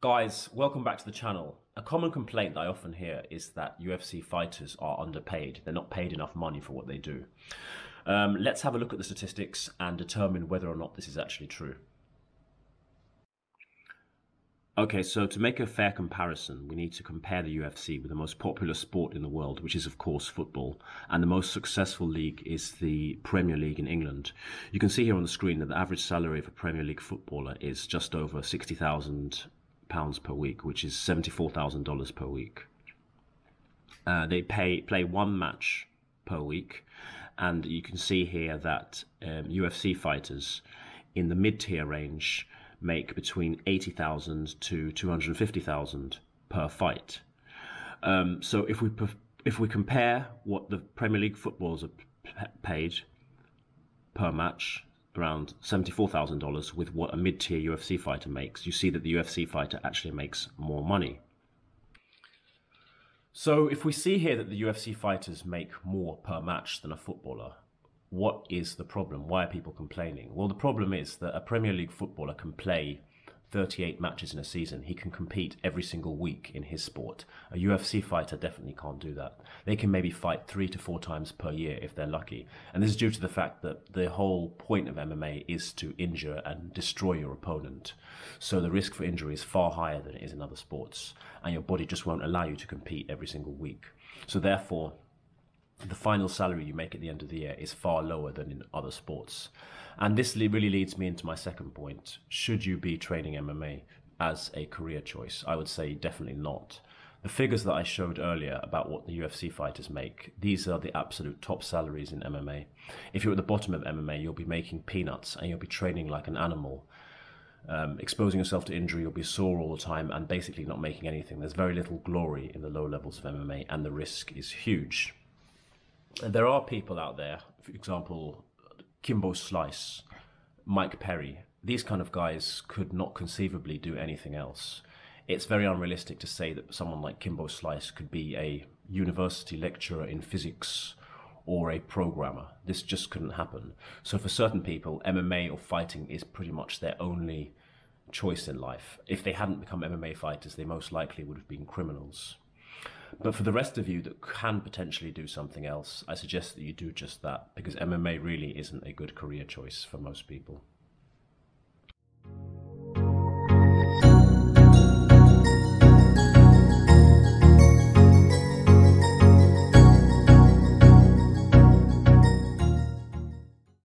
Guys, welcome back to the channel. A common complaint that I often hear is that UFC fighters are underpaid. They're not paid enough money for what they do. Let's have a look at the statistics and determine whether or not this is actually true. Okay, so to make a fair comparison, we need to compare the UFC with the most popular sport in the world, which is of course football, and the most successful league is the Premier League in England. You can see here on the screen that the average salary of a Premier League footballer is just over £60,000 per week, which is $74,000 per week. They play one match per week, and you can see here that UFC fighters in the mid-tier range make between 80,000 to 250,000 per fight. So if we compare what the Premier League footballers are paid per match, around $74,000, with what a mid-tier UFC fighter makes, you see that the UFC fighter actually makes more money. So if we see here that the UFC fighters make more per match than a footballer, what is the problem? Why are people complaining? Well, the problem is that a Premier League footballer can play 38 matches in a season. He can compete every single week in his sport. A UFC fighter definitely can't do that. They can maybe fight 3 to 4 times per year if they're lucky. And this is due to the fact that the whole point of MMA is to injure and destroy your opponent. So the risk for injury is far higher than it is in other sports. And your body just won't allow you to compete every single week. So therefore, the final salary you make at the end of the year is far lower than in other sports. And this really leads me into my second point. Should you be training MMA as a career choice? I would say definitely not. The figures that I showed earlier about what the UFC fighters make, these are the absolute top salaries in MMA. If you're at the bottom of MMA, you'll be making peanuts and you'll be training like an animal. Exposing yourself to injury, you'll be sore all the time and basically not making anything. There's very little glory in the low levels of MMA and the risk is huge. There are people out there, for example, Kimbo Slice, Mike Perry. These kind of guys could not conceivably do anything else. It's very unrealistic to say that someone like Kimbo Slice could be a university lecturer in physics or a programmer. This just couldn't happen. So for certain people, MMA or fighting is pretty much their only choice in life. If they hadn't become MMA fighters, they most likely would have been criminals. But for the rest of you that can potentially do something else, I suggest that you do just that, because MMA really isn't a good career choice for most people.